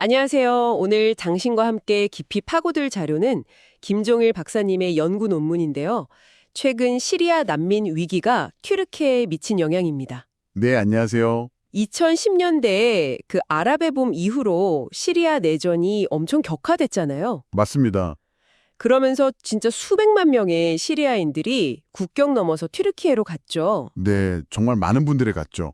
안녕하세요. 오늘 당신과 함께 깊이 파고들 자료는 김종일 박사님의 연구 논문인데요. 최근 시리아 난민 위기가 튀르키예에 미친 영향입니다. 네, 안녕하세요. 2010년대에 그 아랍의 봄 이후로 시리아 내전이 엄청 격화됐잖아요. 맞습니다. 그러면서 진짜 수백만 명의 시리아인들이 국경 넘어서 튀르키예로 갔죠. 네, 정말 많은 분들이 갔죠.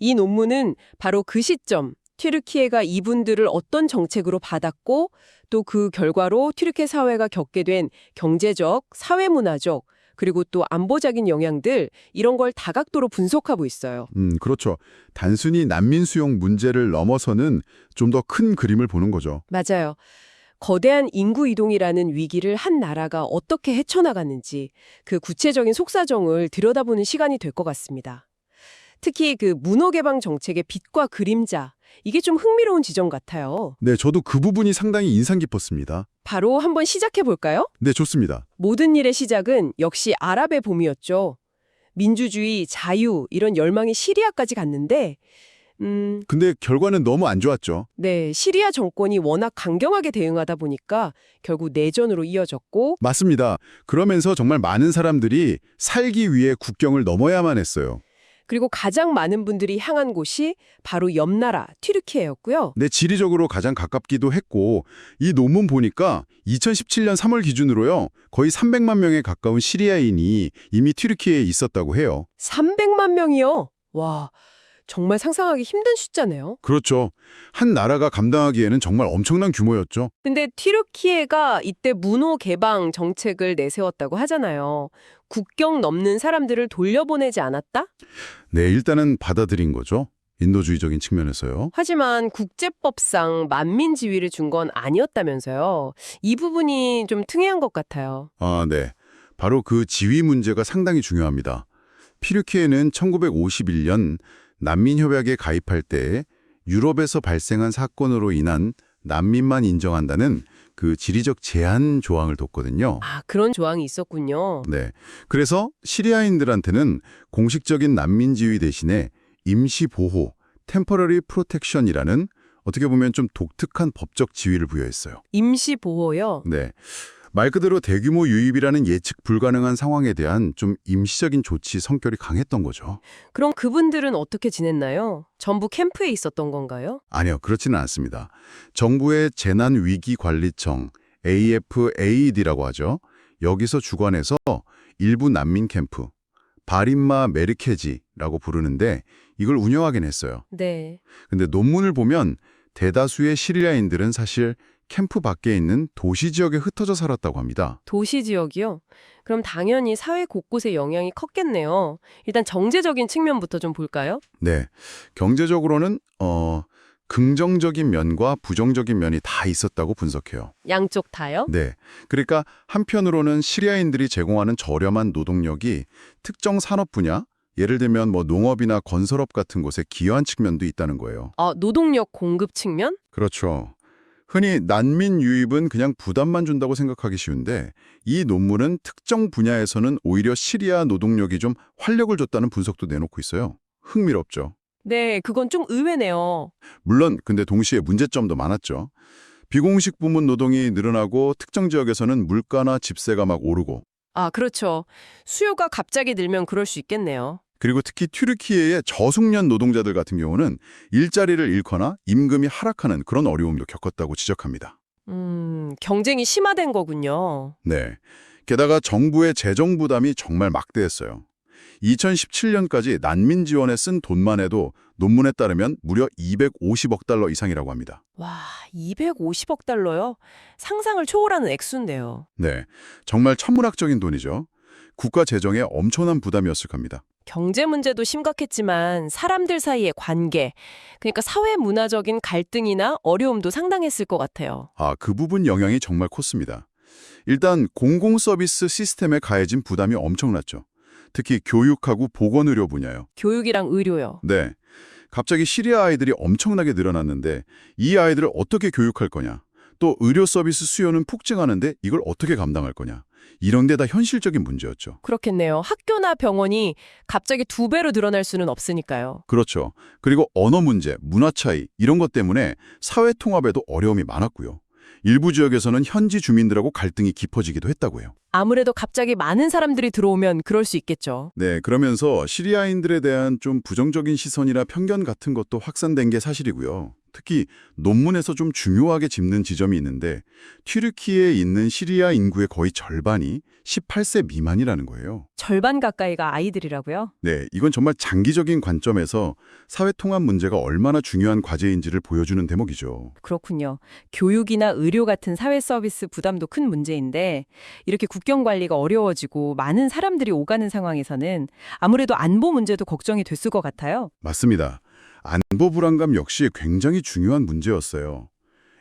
이 논문은 바로 그 시점, 튀르키예가 이분들을 어떤 정책으로 받았고 또 그 결과로 튀르키예 사회가 겪게 된 경제적, 사회문화적, 그리고 또 안보적인 영향들 이런 걸 다각도로 분석하고 있어요. 그렇죠. 단순히 난민 수용 문제를 넘어서는 좀 더 큰 그림을 보는 거죠. 맞아요. 거대한 인구 이동이라는 위기를 한 나라가 어떻게 헤쳐나갔는지 그 구체적인 속사정을 들여다보는 시간이 될 것 같습니다. 특히 그 문호 개방 정책의 빛과 그림자, 이게 좀 흥미로운 지점 같아요. 네, 저도 그 부분이 상당히 인상 깊었습니다. 바로 한번 시작해 볼까요? 네, 좋습니다. 모든 일의 시작은 역시 아랍의 봄이었죠. 민주주의, 자유 이런 열망이 시리아까지 갔는데 근데 결과는 너무 안 좋았죠. 네, 시리아 정권이 워낙 강경하게 대응하다 보니까 결국 내전으로 이어졌고 맞습니다. 그러면서 정말 많은 사람들이 살기 위해 국경을 넘어야만 했어요. 그리고 가장 많은 분들이 향한 곳이 바로 옆 나라 튀르키예였고요. 네, 지리적으로 가장 가깝기도 했고 이 논문 보니까 2017년 3월 기준으로요. 거의 300만 명에 가까운 시리아인이 이미 튀르키예에 있었다고 해요. 300만 명이요. 와, 정말 상상하기 힘든 숫자네요. 그렇죠. 한 나라가 감당하기에는 정말 엄청난 규모였죠. 근데 튀르키예가 이때 문호 개방 정책을 내세웠다고 하잖아요. 국경 넘는 사람들을 돌려보내지 않았다? 네, 일단은 받아들인 거죠. 인도주의적인 측면에서요. 하지만 국제법상 만민 지위를 준 건 아니었다면서요. 이 부분이 좀 특이한 것 같아요. 아, 네. 바로 그 지위 문제가 상당히 중요합니다. 튀르키예는 1951년 난민협약에 가입할 때 유럽에서 발생한 사건으로 인한 난민만 인정한다는 그 지리적 제한 조항을 뒀거든요. 아, 그런 조항이 있었군요. 네. 그래서 시리아인들한테는 공식적인 난민 지위 대신에 임시 보호, temporary protection이라는 어떻게 보면 좀 독특한 법적 지위를 부여했어요. 임시 보호요? 네. 말 그대로 대규모 유입이라는 예측 불가능한 상황에 대한 좀 임시적인 조치 성격이 강했던 거죠. 그럼 그분들은 어떻게 지냈나요? 전부 캠프에 있었던 건가요? 아니요, 그렇지는 않습니다. 정부의 재난위기관리청, AFAD라고 하죠. 여기서 주관해서 일부 난민 캠프, 바림마 메르케지라고 부르는데 이걸 운영하긴 했어요. 네. 근데 논문을 보면 대다수의 시리아인들은 사실 캠프 밖에 있는 도시 지역에 흩어져 살았다고 합니다. 도시 지역이요? 그럼 당연히 사회 곳곳에 영향이 컸겠네요. 일단 정제적인 측면부터 좀 볼까요? 네, 경제적으로는 긍정적인 면과 부정적인 면이 다 있었다고 분석해요. 양쪽 다요? 네, 그러니까 한편으로는 시리아인들이 제공하는 저렴한 노동력이 특정 산업 분야, 예를 들면 뭐 농업이나 건설업 같은 곳에 기여한 측면도 있다는 거예요. 아, 노동력 공급 측면? 그렇죠. 흔히 난민 유입은 그냥 부담만 준다고 생각하기 쉬운데 이 논문은 특정 분야에서는 오히려 시리아 노동력이 좀 활력을 줬다는 분석도 내놓고 있어요. 흥미롭죠. 네, 그건 좀 의외네요. 물론 근데 동시에 문제점도 많았죠. 비공식 부문 노동이 늘어나고 특정 지역에서는 물가나 집세가 막 오르고 아, 그렇죠. 수요가 갑자기 늘면 그럴 수 있겠네요. 그리고 특히 튀르키예의 저숙련 노동자들 같은 경우는 일자리를 잃거나 임금이 하락하는 그런 어려움도 겪었다고 지적합니다. 경쟁이 심화된 거군요. 네. 게다가 정부의 재정 부담이 정말 막대했어요. 2017년까지 난민 지원에 쓴 돈만 해도 논문에 따르면 무려 250억 달러 이상이라고 합니다. 와, 250억 달러요? 상상을 초월하는 액수인데요. 네. 정말 천문학적인 돈이죠. 국가 재정에 엄청난 부담이었을 겁니다. 경제 문제도 심각했지만 사람들 사이의 관계, 그러니까 사회 문화적인 갈등이나 어려움도 상당했을 것 같아요. 아, 그 부분 영향이 정말 컸습니다. 일단 공공 서비스 시스템에 가해진 부담이 엄청났죠. 특히 교육하고 보건의료 분야요. 교육이랑 의료요. 네. 갑자기 시리아 아이들이 엄청나게 늘어났는데 이 아이들을 어떻게 교육할 거냐? 또 의료 서비스 수요는 폭증하는데 이걸 어떻게 감당할 거냐. 이런 게 다 현실적인 문제였죠. 그렇겠네요. 학교나 병원이 갑자기 2배로 늘어날 수는 없으니까요. 그렇죠. 그리고 언어 문제, 문화 차이 이런 것 때문에 사회 통합에도 어려움이 많았고요. 일부 지역에서는 현지 주민들하고 갈등이 깊어지기도 했다고요. 아무래도 갑자기 많은 사람들이 들어오면 그럴 수 있겠죠. 네, 그러면서 시리아인들에 대한 좀 부정적인 시선이나 편견 같은 것도 확산된 게 사실이고요. 특히 논문에서 좀 중요하게 짚는 지점이 있는데 튀르키예에 있는 시리아 인구의 거의 절반이 18세 미만이라는 거예요. 절반 가까이가 아이들이라고요? 네, 이건 정말 장기적인 관점에서 사회 통합 문제가 얼마나 중요한 과제인지를 보여주는 대목이죠. 그렇군요. 교육이나 의료 같은 사회 서비스 부담도 큰 문제인데 이렇게 국경 관리가 어려워지고 많은 사람들이 오가는 상황에서는 아무래도 안보 문제도 걱정이 됐을 것 같아요. 맞습니다. 안보 불안감 역시 굉장히 중요한 문제였어요.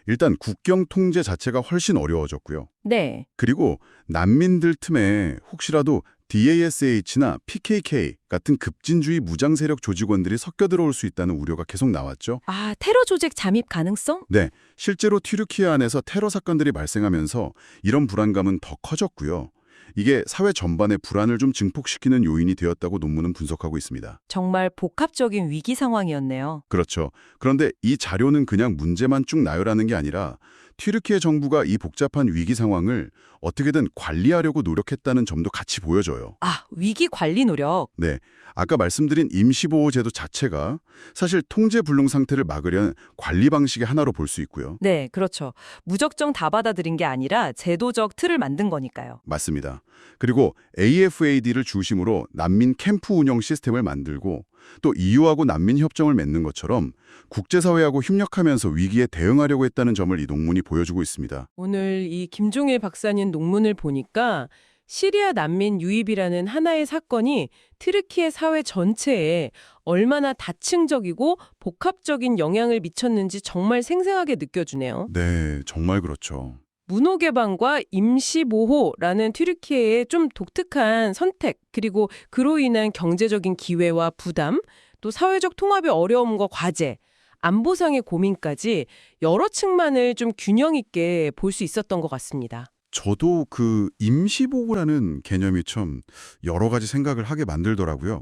일단 국경 통제 자체가 훨씬 어려워졌고요. 네. 그리고 난민들 틈에 혹시라도 DASH나 PKK 같은 급진주의 무장 세력 조직원들이 섞여 들어올 수 있다는 우려가 계속 나왔죠. 아, 테러 조직 잠입 가능성? 네, 실제로 튀르키예 안에서 테러 사건들이 발생하면서 이런 불안감은 더 커졌고요. 이게 사회 전반의 불안을 좀 증폭시키는 요인이 되었다고 논문은 분석하고 있습니다. 정말 복합적인 위기 상황이었네요. 그렇죠. 그런데 이 자료는 그냥 문제만 쭉 나열하는 게 아니라 튀르키예 정부가 이 복잡한 위기 상황을 어떻게든 관리하려고 노력했다는 점도 같이 보여줘요. 아, 위기 관리 노력. 네, 아까 말씀드린 임시보호제도 자체가 사실 통제불능 상태를 막으려는 관리 방식의 하나로 볼 수 있고요. 네, 그렇죠. 무작정 다 받아들인 게 아니라 제도적 틀을 만든 거니까요. 맞습니다. 그리고 AFAD를 중심으로 난민 캠프 운영 시스템을 만들고 또 EU하고 난민 협정을 맺는 것처럼 국제사회하고 협력하면서 위기에 대응하려고 했다는 점을 이 논문이 보여주고 있습니다. 오늘 이 김종일 박사님 논문을 보니까 시리아 난민 유입이라는 하나의 사건이 튀르키예 사회 전체에 얼마나 다층적이고 복합적인 영향을 미쳤는지 정말 생생하게 느껴주네요. 네, 정말 그렇죠. 문호개방과 임시보호라는 튀르키예의 좀 독특한 선택, 그리고 그로 인한 경제적인 기회와 부담, 또 사회적 통합의 어려움과 과제, 안보상의 고민까지 여러 측면을 좀 균형 있게 볼 수 있었던 것 같습니다. 저도 그 임시보호라는 개념이 참 여러 가지 생각을 하게 만들더라고요.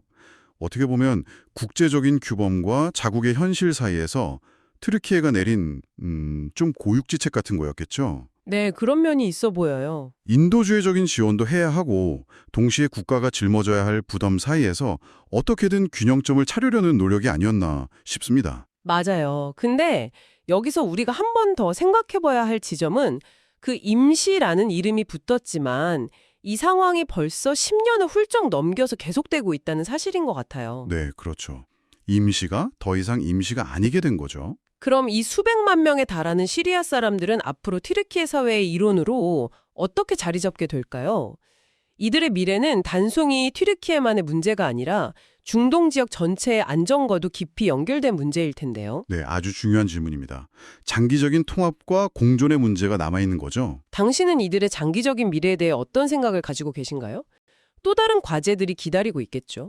어떻게 보면 국제적인 규범과 자국의 현실 사이에서 튀르키예가 내린 좀 고육지책 같은 거였겠죠. 네, 그런 면이 있어 보여요. 인도주의적인 지원도 해야 하고 동시에 국가가 짊어져야 할 부담 사이에서 어떻게든 균형점을 찾으려는 노력이 아니었나 싶습니다. 맞아요. 근데 여기서 우리가 한 번 더 생각해 봐야 할 지점은 그 임시라는 이름이 붙었지만 이 상황이 벌써 10년을 훌쩍 넘겨서 계속되고 있다는 사실인 것 같아요. 네, 그렇죠. 임시가 더 이상 임시가 아니게 된 거죠. 그럼 이 수백만 명에 달하는 시리아 사람들은 앞으로 튀르키예 사회의 일원으로 어떻게 자리 잡게 될까요? 이들의 미래는 단순히 튀르키예만의 문제가 아니라 중동 지역 전체의 안정과도 깊이 연결된 문제일 텐데요. 네, 아주 중요한 질문입니다. 장기적인 통합과 공존의 문제가 남아있는 거죠. 당신은 이들의 장기적인 미래에 대해 어떤 생각을 가지고 계신가요? 또 다른 과제들이 기다리고 있겠죠.